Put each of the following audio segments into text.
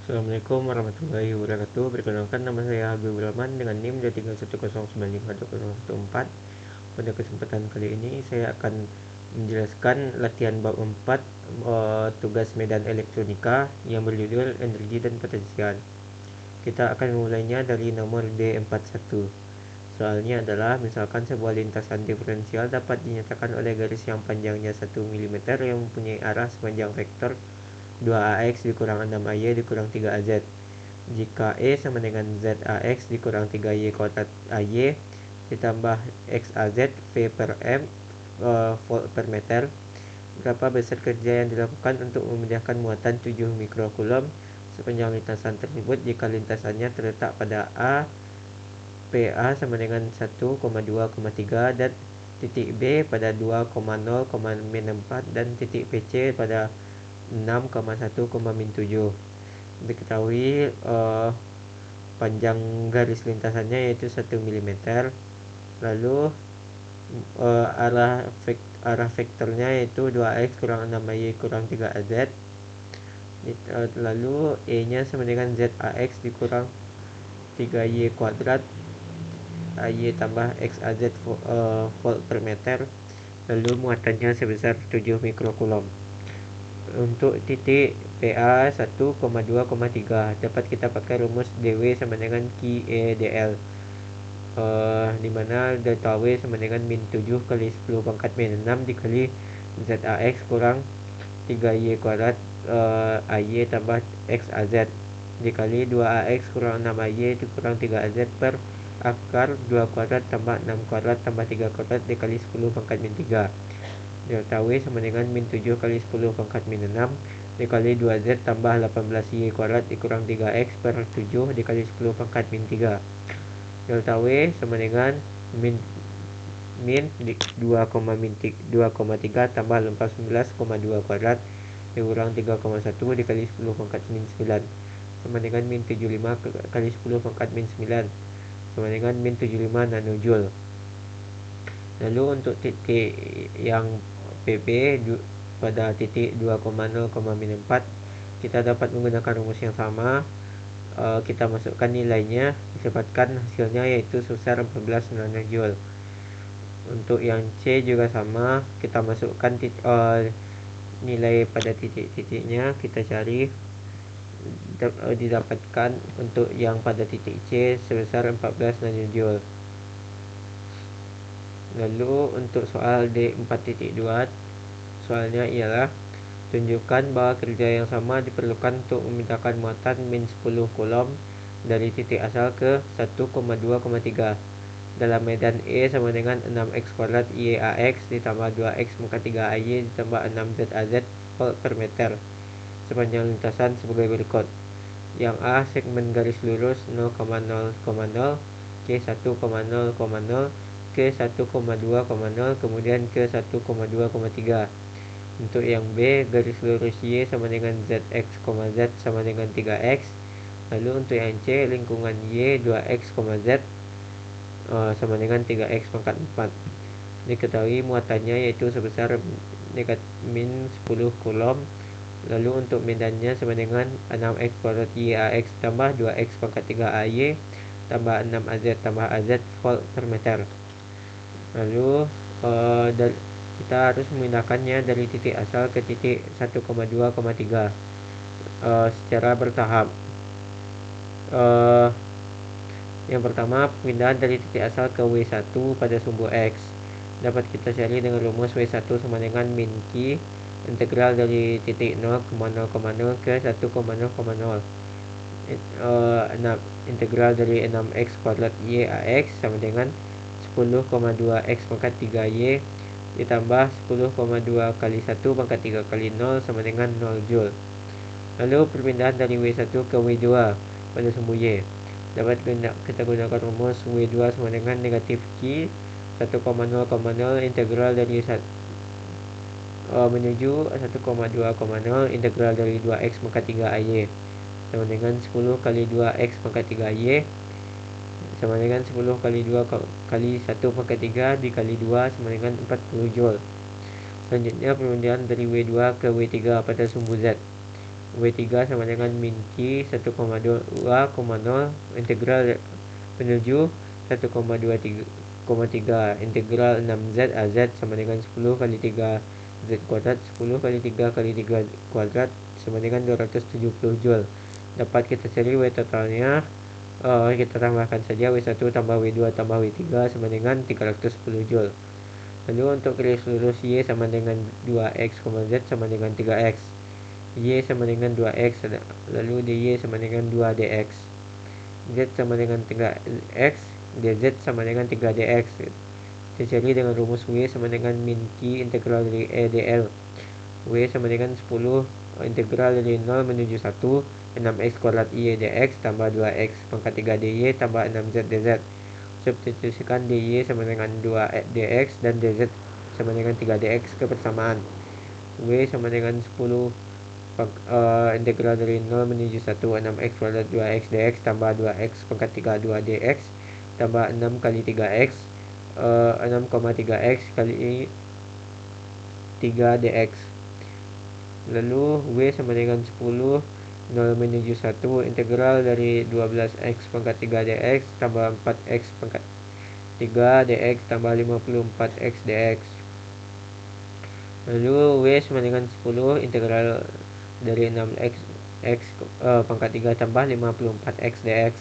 Assalamualaikum warahmatullahi wabarakatuh. Perkenalkan, nama saya Habibur Rahman dengan NIM 23109521014. Pada kesempatan kali ini saya akan menjelaskan latihan bab 4 tugas medan elektronika yang berjudul energi dan potensial. Kita akan memulainya dari nomor D41. Soalnya adalah, misalkan sebuah lintasan diferensial dapat dinyatakan oleh garis yang panjangnya 1 mm yang mempunyai arah sepanjang vektor 2ax dikurang 6ay dikurang 3az. Jika E sama dengan ZAX dikurang 3Y kuadrat AY ditambah XAZ V per M volt per meter, berapa besar kerja yang dilakukan untuk memindahkan muatan 7 mikrokulom sepanjang lintasan tersebut jika lintasannya terletak pada A, PA sama dengan 1,2,3 dan titik B pada 2,0,4 dan titik PC pada 6,1,7. Diketahui panjang garis lintasannya yaitu 1 mm. Lalu arah vektornya yaitu 2x kurang 6y kurang 3az. Lalu E nya sama dengan ZAX dikurang 3y kuadrat AY tambah XAZ volt per meter. Lalu muatannya sebesar 7 mikrokulom. Untuk titik PA 1,2,3 dapat kita pakai rumus dW sama dengan QEdL, di mana delta W sama dengan min 7 kali 10 pangkat min 6 dikali ZAX kurang 3Y kuadrat AY tambah XAZ dikali 2AX kurang 6AY dikurang 3AZ per akar 2 kuadrat tambah 6 kuadrat tambah 3 kuadrat dikali 10 pangkat min 3. Delta W sama dengan min 7 kali 10 pangkat min 6 dikali 2Z tambah 18Y kuadrat dikurang 3X per 7 dikali 10 pangkat min 3. Delta W sama dengan min 2,3 tambah 14,2 kuadrat dikurang 3,1 dikali 10 pangkat min 9 sama dengan min 75 kali 10 pangkat min 9 sama dengan min 75 nanojoule. Lalu untuk titik yang PB pada titik 2,0,4 kita dapat menggunakan rumus yang sama. Kita masukkan nilainya, didapatkan hasilnya yaitu sebesar 14 nanojoule. Untuk yang C juga sama, kita masukkan nilai pada titik-titiknya, kita cari, didapatkan untuk yang pada titik C sebesar 14 nanojoule. Lalu untuk soal D4.2, soalnya ialah tunjukkan bahwa kerja yang sama diperlukan untuk memindahkan muatan min 10 kulom dari titik asal ke 1,2,3 dalam medan E sama dengan 6x kuadrat IAX ditambah 2x pangkat 3AY ditambah 6ZAZ volt per meter sepanjang lintasan sebagai berikut. Yang A, segmen garis lurus 0,0,0 ke 1,0,0 ke 1,2,0 kemudian ke 1,2,3. Untuk yang B, garis lurus Y sama dengan ZX, Z sama dengan 3X. Lalu untuk yang C, lingkungan Y 2X, Z sama dengan 3X pangkat 4. Diketahui muatannya yaitu sebesar min 10 kulom. Lalu untuk medannya sama dengan 6X kuadrat YAX tambah 2X pangkat 3AY tambah 6AZ tambah AZ volt per meter. Lalu kita harus memindahkannya dari titik asal ke titik 1,2,3 secara bertahap. Yang pertama, pemindahan dari titik asal ke W1 pada sumbu X dapat kita cari dengan rumus W1 sama dengan min Q integral dari titik 0,0,0 ke 1,0,0 integral dari 6x kuadrat YAX sama dengan 10,2x pangkat 3y ditambah 10,2 kali 1 pangkat 3 kali 0 sama dengan 0 joule. Lalu perpindahan dari W1 ke W2 pada sumbu Y dapat kita gunakan rumus W2 sama dengan negatif Q 1,0,0 integral dari menuju 1,2,0 integral dari 2x pangkat 3ay sama dengan 10 kali 2x pangkat 3y sama dengan 10 kali 2 kali 1 pangkat 3 dikali 2 sama dengan 40 joule. Selanjutnya perpindahan dari W2 ke W3 pada sumbu Z W3 sama dengan min Q 1,2,0 integral menuju 1,23 integral 6Z AZ sama dengan 10 kali 3 Z kuadrat 10 kali 3 kali 3 kuadrat sama dengan 270 Joule. Dapat kita cari W totalnya. Kita tambahkan saja W1 tambah W2 tambah W3 sama dengan 310 Joule. Lalu untuk garis lurus Y sama dengan 2X, Z sama dengan 3X. Y sama dengan 2X, lalu dy sama dengan 2dx. Z sama dengan 3X, dz sama dengan 3dx. Kita cari dengan rumus W sama dengan min Q integral dari E dl. W sama dengan 10 integral dari 0 menuju 1 6x kuadrat Y dx tambah 2x pangkat 3 dy tambah 6z dz. Substitusikan dy sama dengan 2dx dan dz sama dengan 3dx kebersamaan. W sama dengan 10 integral dari 0 menuju 1 6x kuadrat 2x dx tambah 2x pangkat 3 2 dx tambah 6 kali 3x 6,3x kali 3 dx. Lalu W sama dengan 10 0 menuju 1 integral dari 12x pangkat 3 dx tambah 4x pangkat 3 dx tambah 54x dx. Lalu W sama dengan 10 integral dari 6x pangkat 3 tambah 54x dx.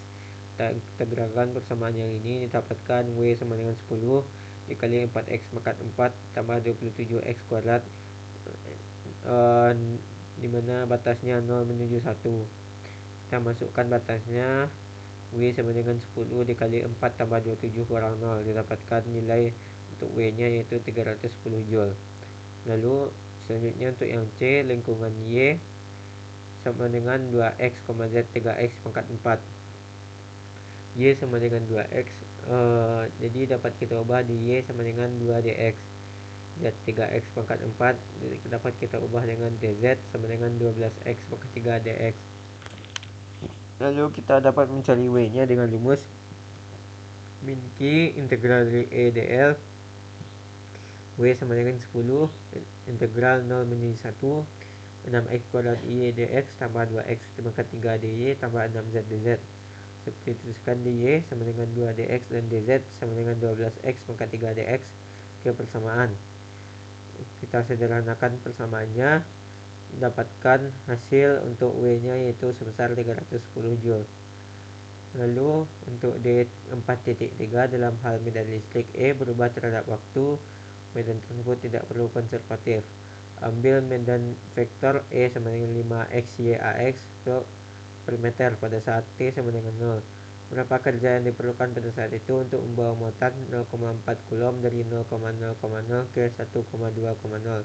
Kita integralkan persamaan yang ini, didapatkan W sama dengan 10 dikali 4x pangkat 4 tambah 27x kuadrat, dimana batasnya 0 menuju 1. Kita masukkan batasnya. W sama dengan 10 dikali 4 tambah 27 kurang 0, didapatkan nilai untuk W nya yaitu 310 Joule. Lalu selanjutnya untuk yang C, lingkungan Y sama dengan 2x, Z 3x pangkat 4. Y sama dengan 2x, jadi dapat kita ubah di Y sama dengan 2dx. Z 3x pangkat 4 dapat kita ubah dengan dz sama dengan 12x pangkat 3 dx. Lalu kita dapat mencari W nya dengan rumus min Q integral dari E dl. W sama dengan 10 integral 0 menuju 1 6x kuadrat Y dx tambah 2x pangkat 3 dy tambah 6z dz. Substitusikan dy sama dengan 2dx dan dz sama dengan 12x pangkat 3 dx ke persamaan. Kita sederhanakan persamaannya, dapatkan hasil untuk W nya yaitu sebesar 310 Joule. Lalu untuk D4.3 dalam hal medan listrik E berubah terhadap waktu, medan tersebut tidak perlu konservatif. Ambil medan vektor E sama dengan 5x y ax per meter pada saat T sama dengan 0. Berapa kerja yang diperlukan pada saat itu untuk membawa muatan 0,4 coulomb dari 0,0,0 ke 1,2,0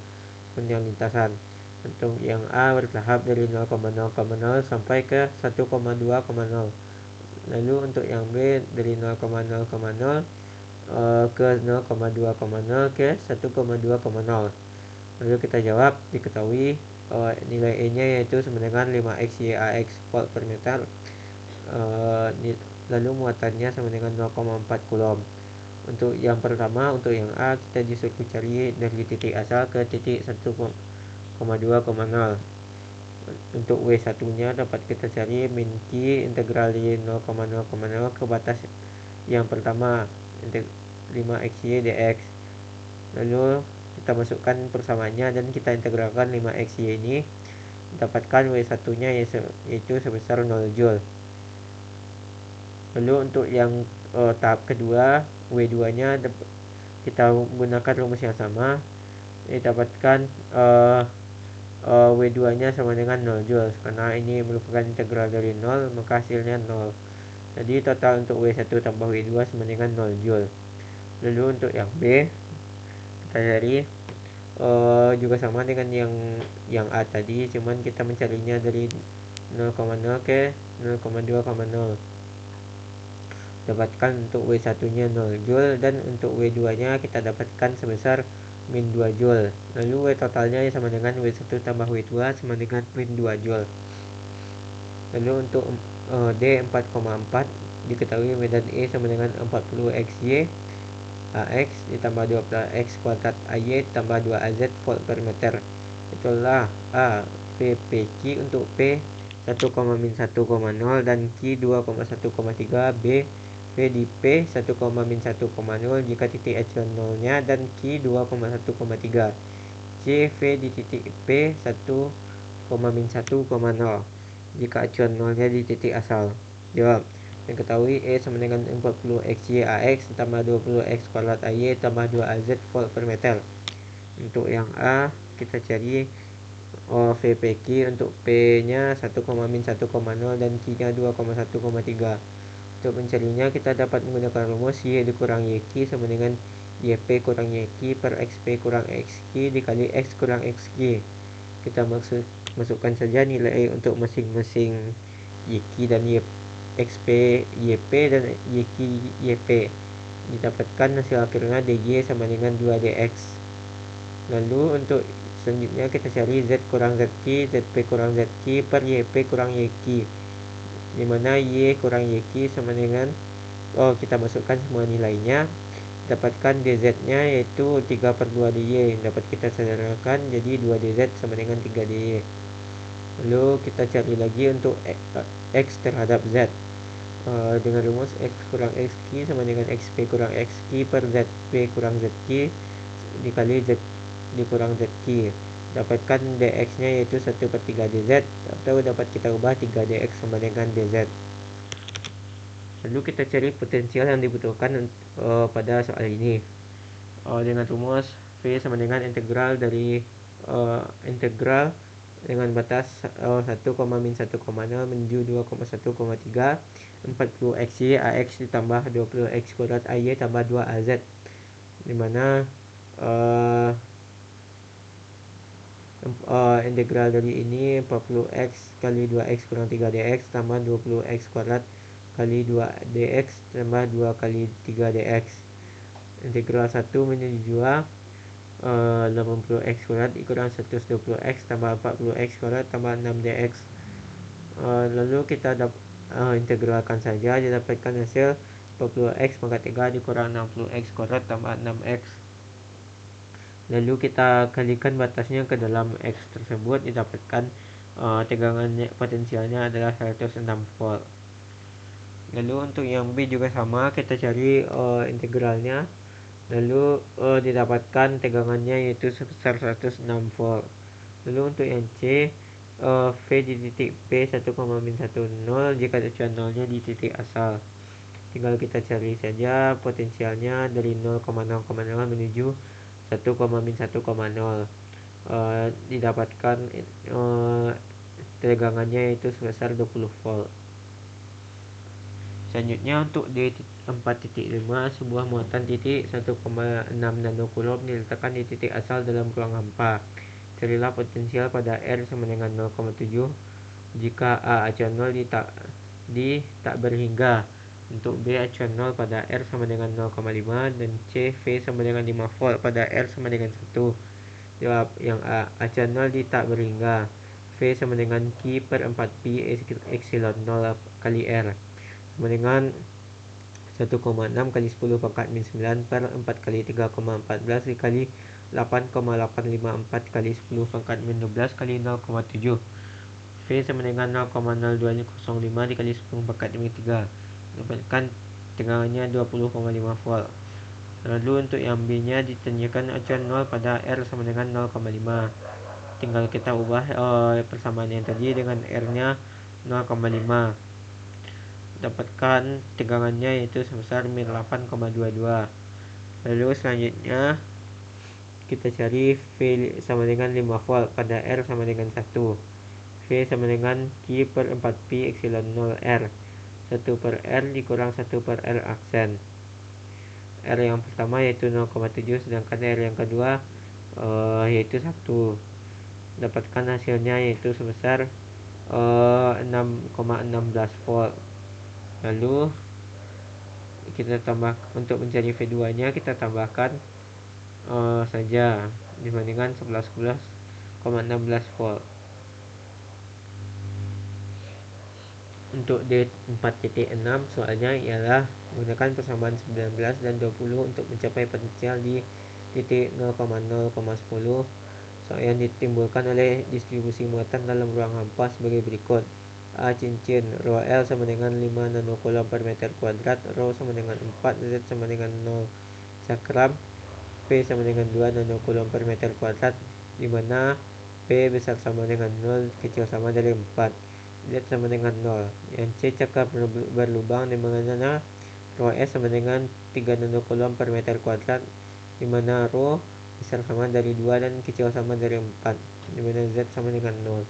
sepanjang lintasan. Untuk yang A bertahap dari 0,0,0 sampai ke 1,2,0. Lalu untuk yang B dari 0,0,0 ke 0,2,0 ke 1,2,0. Lalu kita jawab, diketahui nilai E nya yaitu sama dengan 5x y ax volt per meter. Lalu muatannya sama dengan 0,4 coulomb. Untuk yang pertama, untuk yang A kita disuruh cari dari titik asal ke titik 1,2,0. Untuk W1 nya dapat kita cari min Q integral dari 0,0,0 ke batas yang pertama 5xy dx. Lalu kita masukkan persamaannya dan kita integralkan 5xy ini, dapatkan W1 nya yaitu sebesar 0 Joule. Lalu untuk yang tahap kedua, W2 nya kita gunakan rumus yang sama, didapatkan W2 nya sama dengan 0 Joule. Karena ini merupakan integral dari 0, maka hasilnya 0. Jadi total untuk W1 tambah W2 sama dengan 0 Joule. Lalu untuk yang B kita cari juga sama dengan yang A tadi, cuman kita mencarinya dari 0,0 ke 0,2,0. Dapatkan untuk W1 nya 0 Joule dan untuk W2 nya kita dapatkan sebesar min 2 Joule. Lalu W totalnya sama dengan W1 tambah W2 sama dengan min 2 Joule. Lalu untuk D 4,4 diketahui medan E sama dengan 40xy ax ditambah 12x kuadrat ay tambah 2az volt per meter. Itulah VPQ untuk P 1,-1,0 dan Q 2,1,3. B. V di P 1,-1,0 jika titik acuan nolnya dan Q 2,1,3. C. V di titik P 1,-1,0 jika acuan nolnya di titik asal. Jawab. Diketahui E sama dengan 40 XY AX tambah 20 X kuadrat AY tambah 2 AZ volt per meter. Untuk yang A kita cari VPQ untuk P nya 1,-1,0 dan Q nya 2,1,3. Untuk mencarinya kita dapat menggunakan rumus Y dikurang YQ sama dengan YP kurang YQ per XP kurang XQ dikali X kurang XQ. Kita masukkan saja nilai untuk masing-masing YQ dan XP YP dan YQ YP. Didapatkan hasil akhirnya DY sama dengan 2DX. Lalu untuk selanjutnya kita cari Z kurang ZQ, ZP kurang ZQ per YP kurang YQ, dimana Y kurang YQ sama dengan kita masukkan semua nilainya, dapatkan DZ nya yaitu 3/2 DY, dapat kita sederhanakan jadi 2DZ sama dengan 3DY. Lalu kita cari lagi untuk X terhadap Z dengan rumus X kurang XQ sama dengan XP kurang XQ per ZP kurang ZQ dikali Z dikurang ZQ. Dapatkan DX nya yaitu 1/3 DZ, atau dapat kita ubah 3DX sama dengan DZ. Lalu kita cari potensial yang dibutuhkan pada soal ini dengan rumus V sama dengan integral dari integral dengan batas 1,-1,0 menuju 2,1,3 40 XY AX ditambah 20 X kuadrat AY tambah 2 AZ, dimana integral dari ini 40x kali 2x kurang 3dx tambah 20x kuadrat kali 2dx tambah 2 kali 3dx. Integral 1 menjadi 2 80x kuadrat dikurang 120x tambah 40x kuadrat tambah 6dx. Lalu kita integralkan saja, didapatkan hasil 40x pangkat 3 dikurang 60x kuadrat tambah 6x. Lalu kita kalikan batasnya ke dalam X tersebut, didapatkan tegangan potensialnya adalah 106 volt. Lalu untuk yang B juga sama, kita cari integralnya, lalu didapatkan tegangannya yaitu sebesar 106 volt. Lalu untuk yang C, V di titik P 1,-10 jika acuan nolnya di titik asal. Tinggal kita cari saja potensialnya dari 0,0,0 menuju 1,-1,0. Didapatkan tegangannya yaitu sebesar 20 volt. Selanjutnya untuk D4.5, sebuah muatan titik 1,6 nanocoulomb diletakkan di titik asal dalam ruang hampa. Carilah potensial pada R sama dengan 0,7 jika A acuan 0 di tak berhingga. Untuk B acuan 0 pada R sama dengan 0,5 dan C V sama dengan 5 volt pada R sama dengan 1. Jawab yang A, acuan 0 di tak berhingga. V sama dengan Q per 4pi epsilon 0 kali R sama dengan 1,6 kali 10 pangkat min 9 per 4 kali 3,14 dikali 8,854 kali 10 pangkat min 12 kali 0,7. V sama dengan 0,0205 dikali 10 pangkat min 3. Dapatkan tegangannya 20,5 volt. Lalu untuk yang B nya ditanyakan acuan 0 pada R sama dengan 0,5. Tinggal kita ubah persamaan yang tadi dengan R nya 0,5. Dapatkan tegangannya yaitu sebesar min 8,22. Lalu selanjutnya kita cari V sama dengan 5 volt pada R sama dengan 1. V sama dengan Q per 4pi epsilon 0 R. 1 per R dikurang 1 per R aksen. R yang pertama yaitu 0,7 sedangkan R yang kedua yaitu 1. Dapatkan hasilnya yaitu sebesar 6,16 volt. Lalu kita tambah untuk mencari V2 nya kita tambahkan saja dibandingkan 11,16 volt. Untuk D4.6 soalnya ialah menggunakan persamaan 19 dan 20 untuk mencapai potensial di titik 0,0,10 yang ditimbulkan oleh distribusi muatan dalam ruang hampa sebagai berikut. A. Cincin. Rho L sama dengan 5 nanocoulomb per meter kuadrat. Rho sama dengan 4. Z sama dengan 0. Cakram. P sama dengan 2 nanocoulomb per meter kuadrat, di mana P besar sama dengan 0, kecil sama dari 4. Z sama dengan 0. Yang C cakram berlubang, di mana Rho S sama dengan 3 nanocoulomb per meter kuadrat, di mana Rho besar sama dari 2 dan kecil sama dari 4, di mana Z sama dengan 0.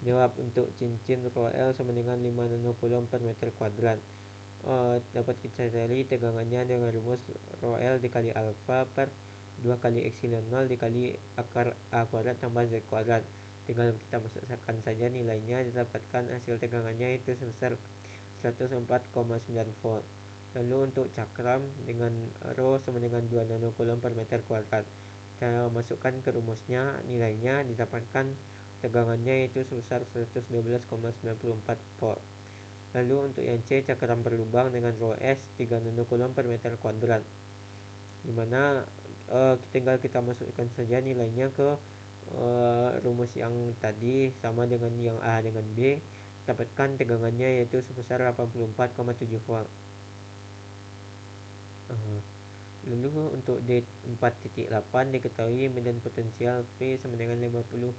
Jawab untuk cincin Rho L sama dengan 5 nanocoulomb per meter kuadrat. Dapat kita cari tegangannya dengan rumus Rho L dikali alfa per 2 kali epsilon 0 dikali akar A kuadrat tambah Z kuadrat. Tinggal kita masukkan saja nilainya, didapatkan hasil tegangannya itu sebesar 104,9 volt. Lalu untuk cakram dengan Rho sama dengan 2 nanocoulomb per meter kuadrat, kita masukkan ke rumusnya, nilainya didapatkan tegangannya itu sebesar 112,94 volt. Lalu untuk yang C, cakram berlubang dengan Rho S 3 nanocoulomb per meter kuadrat, dimana tinggal kita masukkan saja nilainya ke rumus yang tadi sama dengan yang A dengan B, dapatkan tegangannya yaitu sebesar 84,7 volt. Lalu untuk D4.8 diketahui medan potensial V sama dengan 50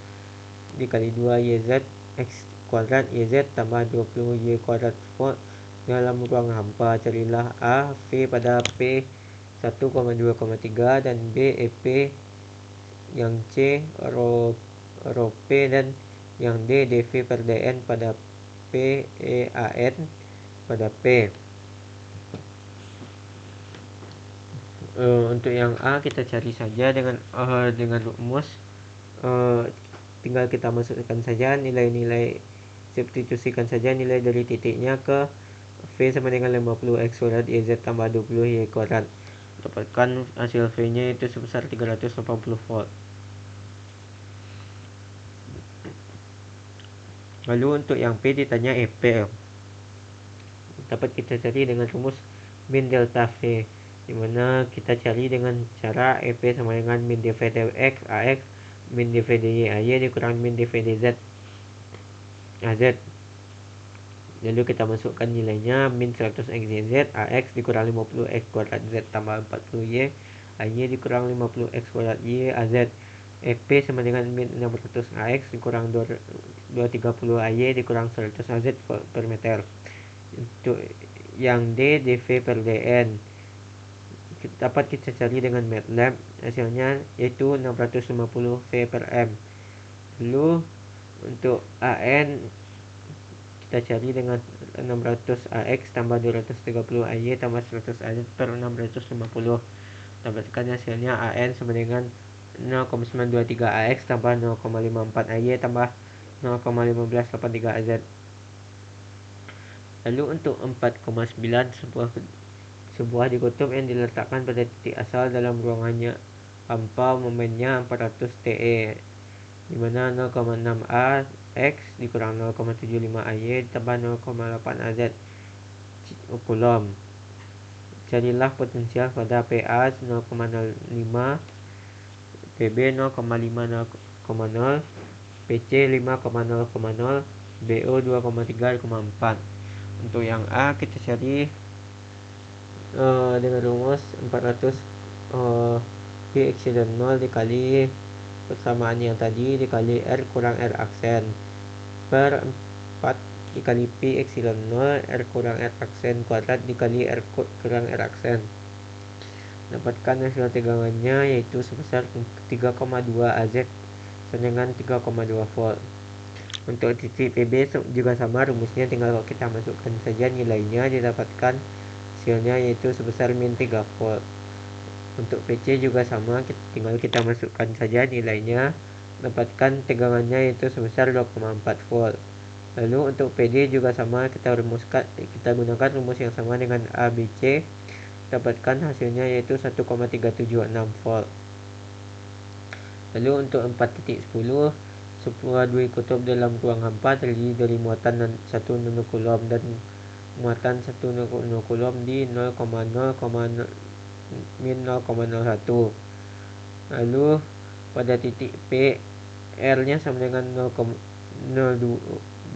dikali 2 YZ X kuadrat YZ tambah 20 Y kuadrat volt dalam ruang hampa. Carilah A, V pada P 1,2,3 dan B, EP, yang C, Rho P, dan yang D, dV per dN pada P, E, AN pada P. Untuk yang A kita cari saja dengan rumus, tinggal kita masukkan saja nilai-nilai, substitusikan saja nilai dari titiknya ke V sama dengan 50 X kuadrat YZ tambah 20 Y kuadrat. Dapatkan hasil V nya itu sebesar 380 volt. Lalu untuk yang P ditanya EP, dapat kita cari dengan rumus min delta V, dimana kita cari dengan cara EP sama dengan min dV X AX min dV dy AY dikurang min dV dz AZ. Lalu kita masukkan nilainya, min 100 X YZ AX dikurang 50 X kuadrat Z tambah 40 Y AY dikurang 50 X kuadrat Y AZ. EP sama dengan min 600 AX dikurang 230 AY dikurang 100 AZ per meter. Untuk yang D, dV per dN dapat kita cari dengan MATLAB, hasilnya yaitu 650 V per M. Lalu untuk AN kita cari dengan 600 AX tambah 230 AY tambah 100 AZ per 650. Dapatkan hasilnya AN sama dengan 0,923 AX tambah 0,54 AY tambah 0,1583 AZ. Lalu untuk 4,9, sebuah dikutub yang diletakkan pada titik asal dalam ruangannya hampa, momennya 400 TE, dimana 0,6 A X dikurang 0,75 AY tambah 0,8 AZ Coulomb. Carilah potensial pada PA 0,05, PB 0,500, PC 5,0,0, BO 2,3,4. Untuk yang A kita cari dengan rumus 400 P epsilon 0 dikali persamaan yang tadi dikali R kurang R aksen per 4 dikali P epsilon 0 R kurang R aksen kuadrat dikali R kurang R aksen. Dapatkan hasil tegangannya yaitu sebesar 3,2 AZ dengan 3,2 volt. Untuk titik PB juga sama rumusnya, tinggal kita masukkan saja nilainya, didapatkan hasilnya yaitu sebesar min 3 volt. Untuk PC juga sama, tinggal kita masukkan saja nilainya, dapatkan tegangannya yaitu sebesar 2,4 volt. Lalu untuk PD juga sama, kita gunakan rumus yang sama dengan ABC, dapatkan hasilnya yaitu 1,376 volt. Lalu untuk 4.10, sebuah dui kutub dalam ruang hampa terdiri dari muatan 1 nanocoulomb dan muatan 1 nanocoulomb di 0,0,01. Lalu pada titik P R nya sama dengan 0,02,6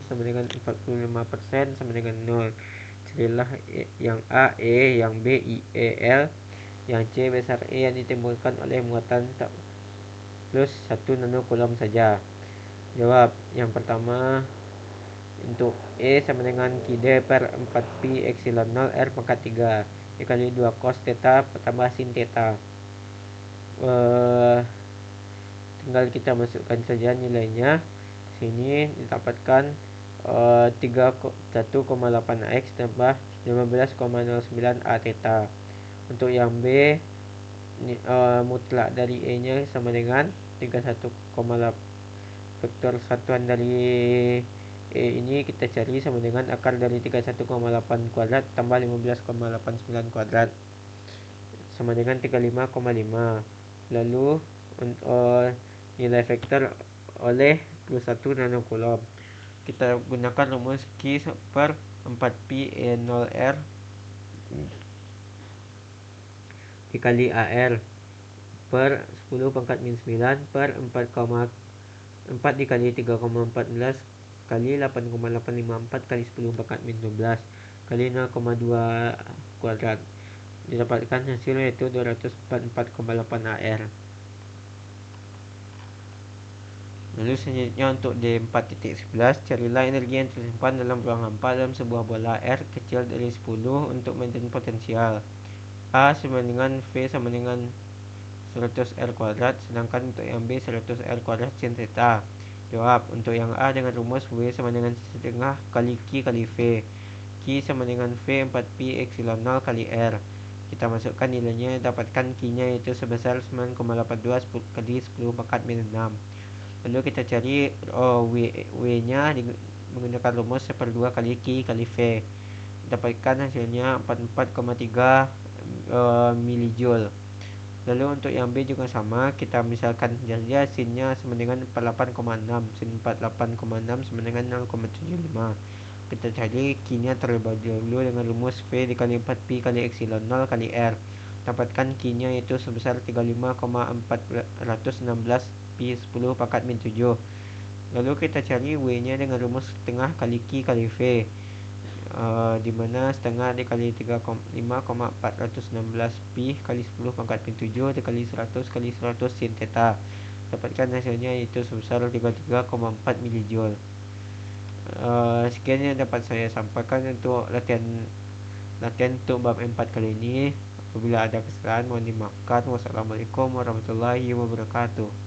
sama dengan 45% sama dengan 0. Carilah yang A E, yang B I E L, yang C besar E yang ditimbulkan oleh muatan plus 1 nanocoulomb saja. Jawab. Yang pertama, untuk E sama dengan Q/D per 4pi epsilon 0 R pangkat 3 dikali 2 cos theta tambah sin theta. Tinggal kita masukkan saja nilainya. Sini didapatkan 1,8x tambah 15,09 A theta. Untuk yang B, mutlak dari E nya sama dengan 31,8. Vektor satuan dari E ini kita cari sama dengan akar dari 31,8 kuadrat tambah 15,89 kuadrat sama dengan 35,5. Lalu nilai vektor oleh 21 nanocoulomb. Kita gunakan rumus Q per 4pi E0R dikali AR per 10 pangkat min 9 per 4 dikali 3,14 kali 8,854 kali 10 pangkat min 12 kali 0,2 kuadrat. Didapatkan hasilnya yaitu 244,8 AR. Lalu selanjutnya untuk D4.11, carilah energi yang tersimpan dalam ruang hampa dalam sebuah bola R kecil dari 10 untuk maintain potensial. A sama dengan V sama dengan 100R kuadrat, sedangkan untuk yang B 100R kuadrat sin theta. Jawab. Untuk yang A dengan rumus V sama dengan setengah kali Q kali V. Q sama dengan V 4pi epsilon 0 kali R. Kita masukkan nilainya, dapatkan Q-nya yaitu sebesar 9,82 kali 10 pangkat min 6. Lalu kita cari W-nya menggunakan rumus 1/2 kali Q kali V. Dapatkan hasilnya 44,3 milijoule. Lalu untuk yang B juga sama, kita misalkan saja sinnya sama dengan 48,6. Sin 48,6 sama dengan 0,75. Kita cari Q-nya terlebih dahulu dengan rumus V dikali 4pi kali epsilon 0 kali R. Dapatkan Q-nya yaitu sebesar 35,416 pi 10 pangkat min 7. Lalu kita cari W-nya dengan rumus setengah kali Q kali V, di mana setengah dikali 35,416 pi kali 10 pangkat min 7 dikali 100 kali 100 sin theta. Dapatkan hasilnya yaitu sebesar 33,4 milijoule. Sekian yang dapat saya sampaikan untuk latihan untuk bab 4 kali ini. Apabila ada kesalahan mohon dimaafkan. Wassalamualaikum warahmatullahi wabarakatuh.